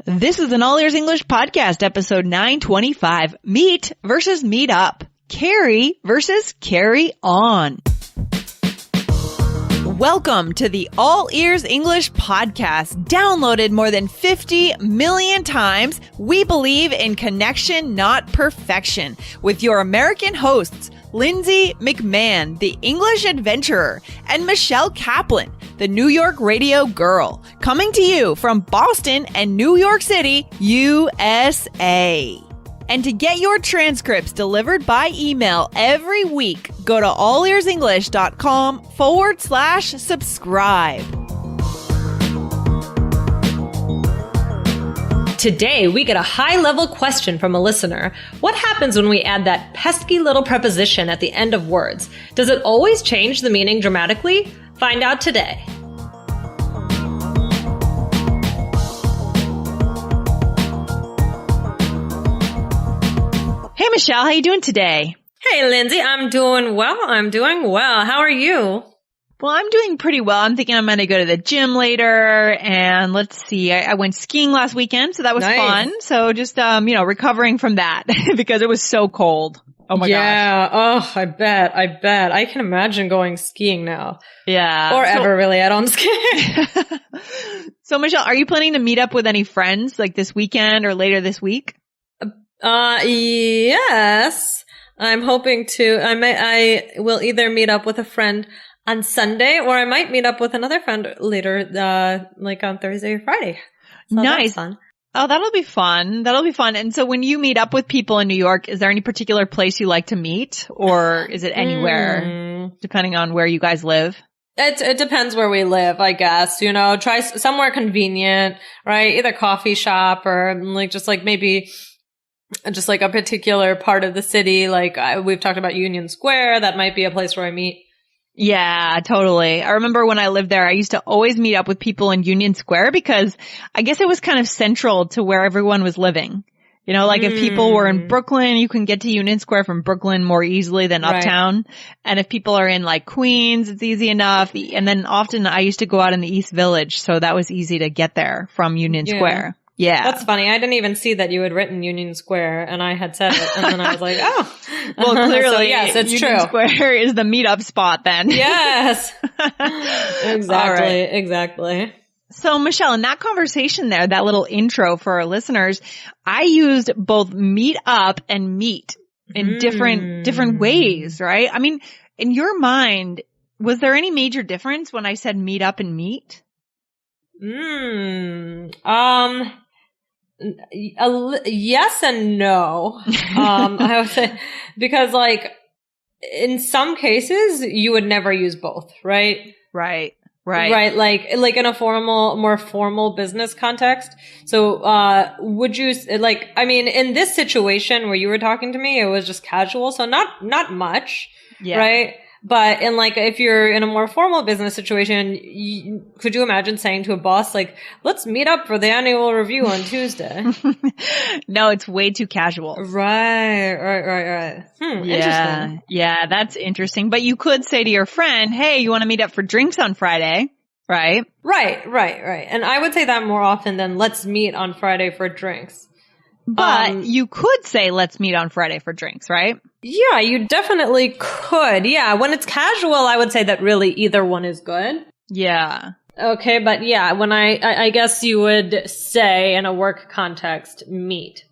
This is an All Ears English podcast, episode 925, Meet versus Meet Up, Carry versus Carry On. Welcome to the All Ears English podcast, downloaded more than 50 million times. We believe in connection, not perfection, with your American hosts, Lindsay McMahon, the English adventurer, and Michelle Kaplan, the New York radio girl, coming to you from Boston and New York City, USA. And to get your transcripts delivered by email every week, go to allearsenglish.com/subscribe. Today, we get a high-level question from a listener. What happens when we add that pesky little preposition at the end of words? Does it always change the meaning dramatically? Find out today. Hey, Michelle, how you doing today? Hey, Lindsay, I'm doing well. How are you? Well, I'm doing pretty well. I'm thinking I'm going to go to the gym later, and let's see. I went skiing last weekend, so that was fun. So just, recovering from that because it was so cold. Oh my gosh. Yeah. Oh, I bet. I can imagine going skiing now. Yeah. Or ever, really. I don't ski. So, Michelle, are you planning to meet up with any friends like this weekend or later this week? Yes. I'm hoping to. I will either meet up with a friend on Sunday, or I might meet up with another friend later, like on Thursday or Friday. So nice. That's fun. Oh, that'll be fun. And so when you meet up with people in New York, is there any particular place you like to meet, or is it anywhere, depending on where you guys live? It depends where we live, I guess. Try somewhere convenient, right? Either coffee shop or maybe just like a particular part of the city. Like we've talked about Union Square. That might be a place where I meet. Yeah, totally. I remember when I lived there, I used to always meet up with people in Union Square because I guess it was kind of central to where everyone was living. If people were in Brooklyn, you can get to Union Square from Brooklyn more easily than uptown. Right. And if people are in like Queens, it's easy enough. And then often I used to go out in the East Village, so that was easy to get there from Union Square. Yeah. That's funny. I didn't even see that you had written Union Square, and I had said it, and then I was like, oh. Well, clearly, so, yes, it's Union true. Square is the meetup spot then. Yes. Exactly. Right. Exactly. So, Michelle, in that conversation there, that little intro for our listeners, I used both meet up and meet in different ways, right? I mean, in your mind, was there any major difference when I said meet up and meet? Yes and no. I would say, because in some cases you would never use both, right? Right. Like in a more formal business context. So, would you, in this situation where you were talking to me, it was just casual. So not much. Yeah. Right. But if you're in a more formal business situation, could you imagine saying to a boss, let's meet up for the annual review on Tuesday? No, it's way too casual. Right. Interesting. Yeah, that's interesting. But you could say to your friend, hey, you want to meet up for drinks on Friday? Right? Right. And I would say that more often than let's meet on Friday for drinks. But you could say, let's meet on Friday for drinks, right? Yeah, you definitely could. Yeah, when it's casual, I would say that really either one is good. Yeah. Okay, but yeah, when I guess you would say in a work context, meet.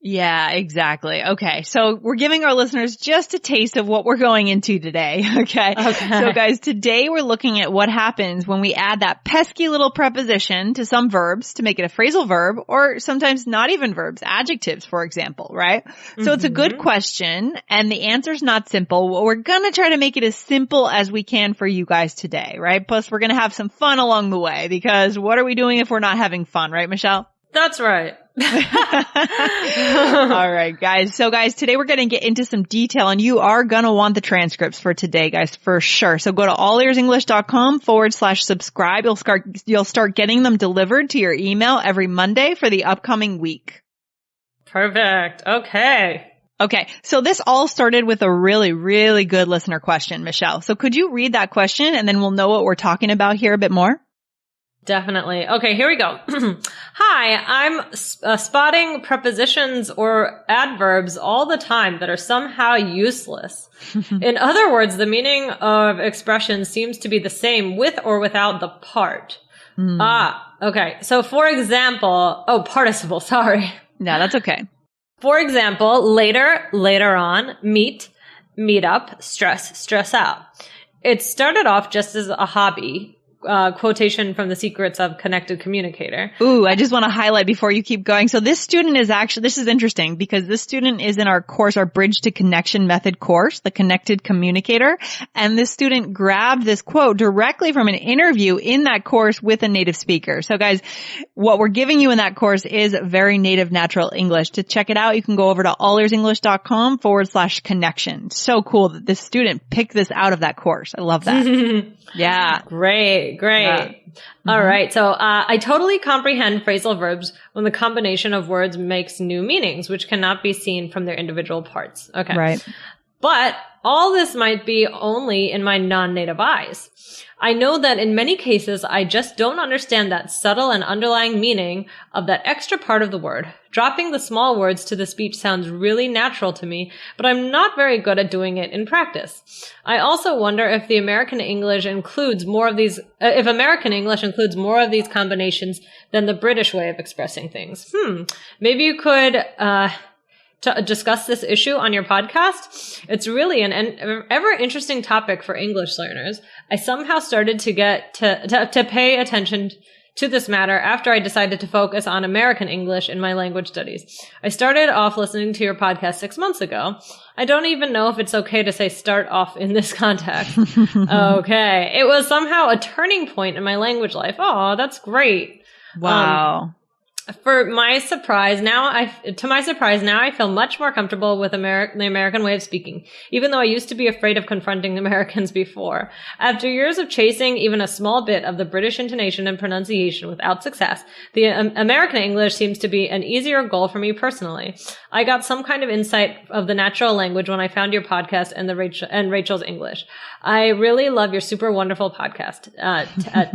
Yeah, exactly. Okay. So we're giving our listeners just a taste of what we're going into today. Okay. So guys, today we're looking at what happens when we add that pesky little preposition to some verbs to make it a phrasal verb, or sometimes not even verbs, adjectives, for example, right? So it's a good question, and the answer's not simple. We're going to try to make it as simple as we can for you guys today, right? Plus we're going to have some fun along the way, because what are we doing if we're not having fun, right, Michelle? That's right. All right, guys. So guys, today we're going to get into some detail, and you are going to want the transcripts for today, guys, for sure. So go to allearsenglish.com/subscribe. You'll start getting them delivered to your email every Monday for the upcoming week. Perfect. Okay. So this all started with a really, really good listener question, Michelle. So could you read that question, and then we'll know what we're talking about here a bit more? Definitely. Okay, here we go. Hi, I'm spotting prepositions or adverbs all the time that are somehow useless. In other words, the meaning of expression seems to be the same with or without the part. Okay. So for example, participle, sorry. No, that's okay. For example, later, later on, meet, meet up, stress, stress out. It started off just as a hobby. Quotation from The Secrets of Connected Communicator. Ooh, I just want to highlight before you keep going. So this student is actually, this is interesting because this student is in our course, our Bridge to Connection Method course, the Connected Communicator. And this student grabbed this quote directly from an interview in that course with a native speaker. So guys, what we're giving you in that course is very native natural English. To check it out, you can go over to allearsenglish.com/connection. So cool that this student picked this out of that course. I love that. Yeah. Great. Yeah. All right. So, I totally comprehend phrasal verbs when the combination of words makes new meanings, which cannot be seen from their individual parts. Okay. Right. But all this might be only in my non-native eyes. I know that in many cases, I just don't understand that subtle and underlying meaning of that extra part of the word. Dropping the small words to the speech sounds really natural to me, but I'm not very good at doing it in practice. I also wonder if the American English includes more of these, combinations than the British way of expressing things. Maybe you could, to discuss this issue on your podcast. It's really an ever interesting topic for English learners. I somehow started to get to pay attention to this matter after I decided to focus on American English in my language studies. I started off listening to your podcast 6 months ago. I don't even know if it's okay to say start off in this context. Okay. It was somehow a turning point in my language life. Oh, that's great. Wow. To my surprise, now I feel much more comfortable with the American way of speaking, even though I used to be afraid of confronting Americans before. After years of chasing even a small bit of the British intonation and pronunciation without success, the American English seems to be an easier goal for me personally. I got some kind of insight of the natural language when I found your podcast and Rachel's English. I really love your super wonderful podcast.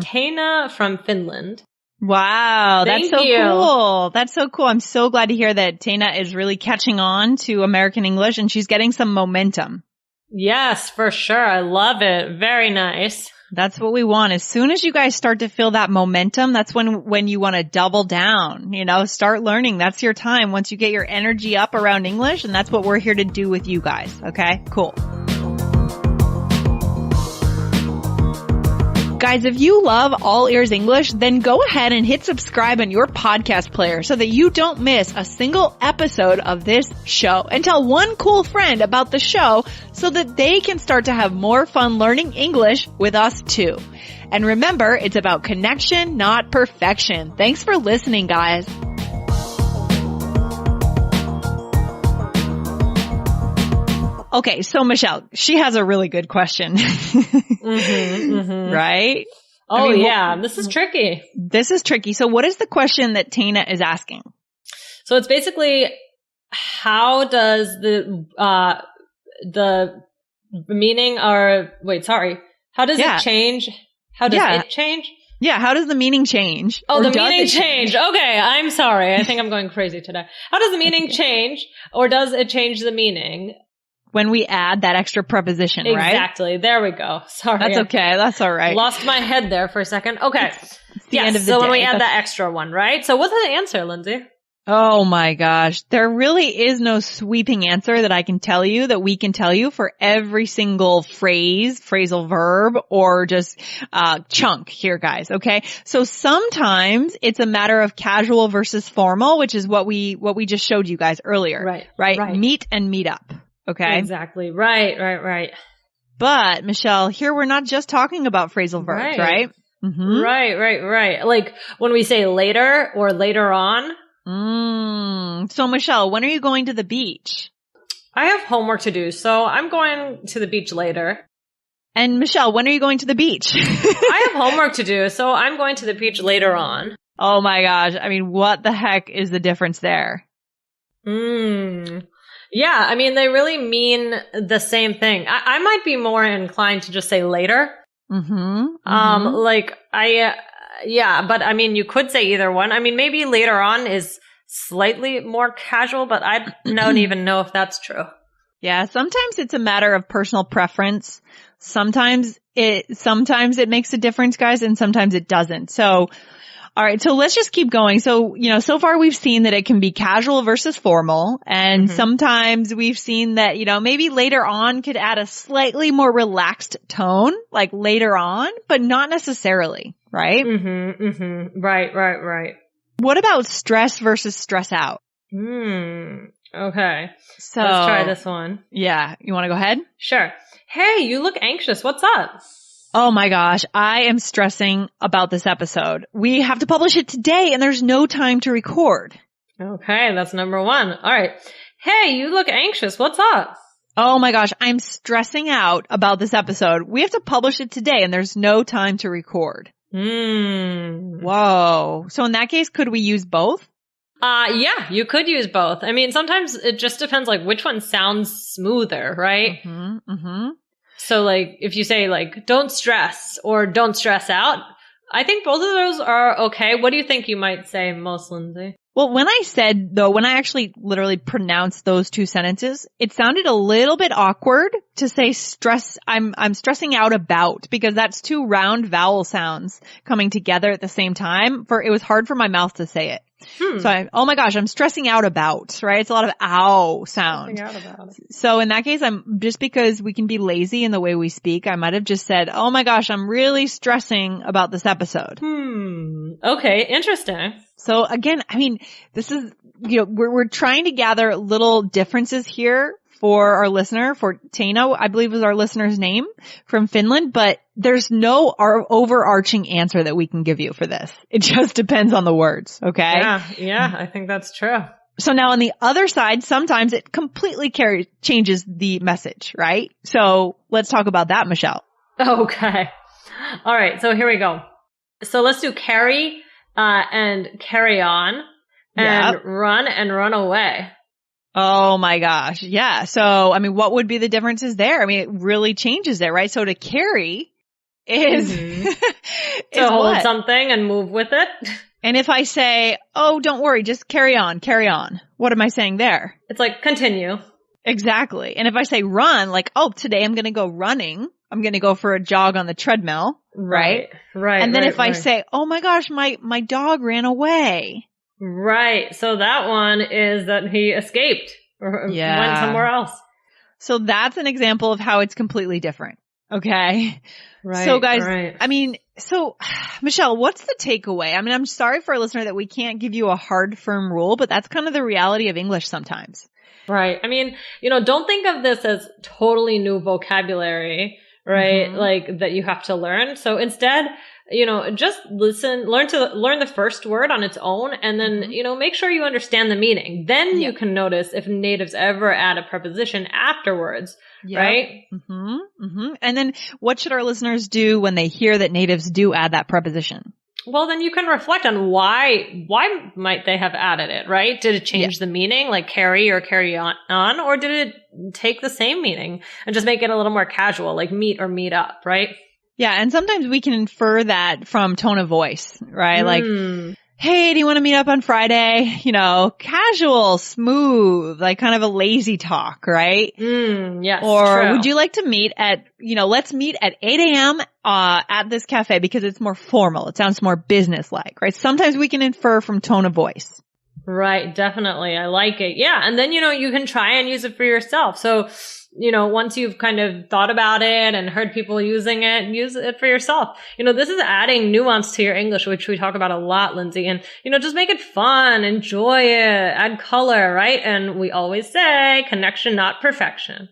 Taina from Finland. Wow, that's so cool. That's so cool. I'm so glad to hear that Taina is really catching on to American English and she's getting some momentum. Yes, for sure. I love it. Very nice. That's what we want. As soon as you guys start to feel that momentum, that's when you want to double down, start learning. That's your time once you get your energy up around English, and that's what we're here to do with you guys. Okay, cool. Guys, if you love All Ears English, then go ahead and hit subscribe on your podcast player so that you don't miss a single episode of this show. And tell one cool friend about the show so that they can start to have more fun learning English with us too. And remember, it's about connection, not perfection. Thanks for listening, guys. Okay, so Michelle, she has a really good question. Right? Oh, this is tricky. This is tricky. So what is the question that Taina is asking? So it's basically, how does the meaning how does it change? How does it change? Yeah, how does the meaning change? Oh, the meaning change. Okay, I'm sorry. I think I'm going crazy today. How does the meaning change, or does it change the meaning? When we add that extra preposition, right? Exactly. There we go. Sorry. That's okay. That's all right. Lost my head there for a second. Okay. It's the end of the day. So when we add that extra one, right? So what's the answer, Lindsay? Oh my gosh. There really is no sweeping answer that I can tell you, that we can tell you for every single phrase, phrasal verb, or just chunk here, guys. Okay. So sometimes it's a matter of casual versus formal, which is what we just showed you guys earlier. Right. Meet and meet up. Okay. Exactly. Right. But Michelle, here we're not just talking about phrasal verbs, right? Mm-hmm. Right. Like when we say later or later on. So Michelle, when are you going to the beach? I have homework to do, so I'm going to the beach later. And Michelle, when are you going to the beach? I have homework to do, so I'm going to the beach later on. Oh my gosh. I mean, what the heck is the difference there? Yeah, I mean, they really mean the same thing. I might be more inclined to just say later. Mm-hmm. Like Yeah, but I mean, you could say either one. I mean, maybe later on is slightly more casual, but I don't even know if that's true. Yeah, sometimes it's a matter of personal preference. Sometimes it makes a difference, guys, and sometimes it doesn't. So, all right, so let's just keep going. So, so far we've seen that it can be casual versus formal, and sometimes we've seen that, maybe later on could add a slightly more relaxed tone, like later on, but not necessarily, right? Right. What about stress versus stress out? Okay. So let's try this one. Yeah. You want to go ahead? Sure. Hey, you look anxious. What's up? Oh my gosh, I am stressing about this episode. We have to publish it today and there's no time to record. Okay, that's number one. All right. Hey, you look anxious. What's up? Oh my gosh, I'm stressing out about this episode. We have to publish it today and there's no time to record. Whoa. So in that case, could we use both? Yeah, you could use both. I mean, sometimes it just depends like which one sounds smoother, right? So like if you say like don't stress or don't stress out, I think both of those are okay. What do you think you might say most, Lindsay? Well, when I actually literally pronounced those two sentences, it sounded a little bit awkward to say stress. I'm stressing out about, because that's two round vowel sounds coming together at the same time. It was hard for my mouth to say it. So oh my gosh, I'm stressing out about, right? It's a lot of ow sound. So in that case, just because we can be lazy in the way we speak, I might have just said, oh my gosh, I'm really stressing about this episode. Okay. Interesting. So again, I mean, this is, we're trying to gather little differences here for our listener, for Taina, I believe was our listener's name from Finland, but there's no overarching answer that we can give you for this. It just depends on the words. Okay. Yeah. I think that's true. So now on the other side, sometimes it completely changes the message, right? So let's talk about that, Michelle. Okay. All right. So here we go. So let's do carry, and carry on and run and run away. Oh my gosh. Yeah. So, I mean, what would be the differences there? I mean, it really changes it, right? So to carry is, to hold something and move with it. And if I say, oh, don't worry, just carry on. What am I saying there? It's like continue. Exactly. And if I say run, like, oh, today I'm going to go running. I'm going to go for a jog on the treadmill. Right. And then if I say, oh my gosh, my dog ran away. Right. So that one is that he escaped or went somewhere else. So that's an example of how it's completely different. Okay. Right. So guys, I mean, Michelle, what's the takeaway? I mean, I'm sorry for our listener that we can't give you a hard, firm rule, but that's kind of the reality of English sometimes. Right. I mean, don't think of this as totally new vocabulary, right? Like that you have to learn. So instead, just listen, learn the first word on its own, and then, make sure you understand the meaning. Then you can notice if natives ever add a preposition afterwards, right? And then what should our listeners do when they hear that natives do add that preposition? Well, then you can reflect on why might they have added it, right? Did it change the meaning, like carry or carry on, or did it take the same meaning and just make it a little more casual, like meet or meet up, right? Yeah, and sometimes we can infer that from tone of voice, right? Like, hey, do you want to meet up on Friday? Casual, smooth, like kind of a lazy talk, right? Yes. Or true. would you like to meet at, let's meet at 8 a.m. At this cafe because it's more formal. It sounds more business-like, right? Sometimes we can infer from tone of voice. Right, definitely. I like it. Yeah, and then, you can try and use it for yourself. So, once you've kind of thought about it and heard people using it, use it for yourself. This is adding nuance to your English, which we talk about a lot, Lindsay. And, just make it fun, enjoy it, add color, right? And we always say connection, not perfection.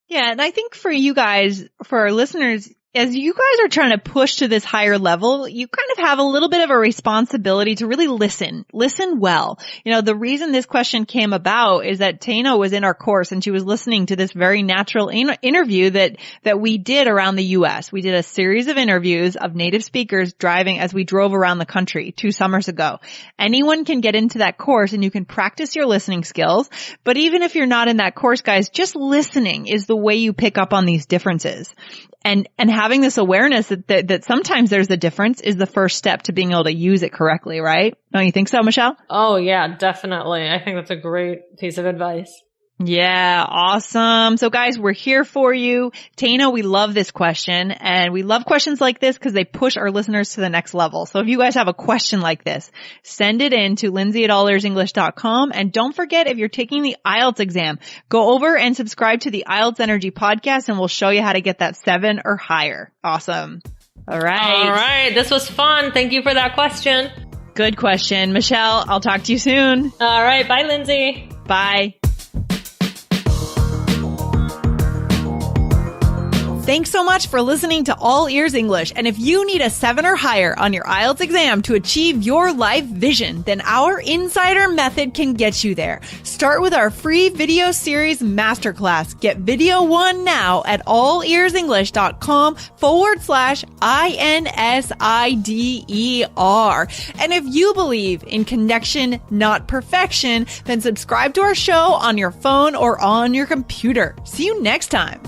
Yeah, and I think for you guys, for our listeners, as you guys are trying to push to this higher level, you kind of have a little bit of a responsibility to really listen well. The reason this question came about is that Taina was in our course and she was listening to this very natural interview that we did around the U.S. We did a series of interviews of native speakers driving as we drove around the country 2 summers ago. Anyone can get into that course and you can practice your listening skills. But even if you're not in that course, guys, just listening is the way you pick up on these differences. And having this awareness that sometimes there's a difference is the first step to being able to use it correctly, right? Don't you think so, Michelle? Oh yeah, definitely. I think that's a great piece of advice. Yeah, awesome. So guys, we're here for you. Tana, we love this question, and we love questions like this because they push our listeners to the next level. So if you guys have a question like this, send it in to Lindsay@allearsenglish.com. And don't forget, if you're taking the IELTS exam, go over and subscribe to the IELTS Energy podcast, and we'll show you how to get that 7 or higher. Awesome. All right. This was fun. Thank you for that question. Good question. Michelle, I'll talk to you soon. All right. Bye, Lindsay. Bye. Thanks so much for listening to All Ears English. And if you need a 7 or higher on your IELTS exam to achieve your life vision, then our Insider Method can get you there. Start with our free video series masterclass. Get video 1 now at allearsenglish.com/INSIDER. And if you believe in connection, not perfection, then subscribe to our show on your phone or on your computer. See you next time.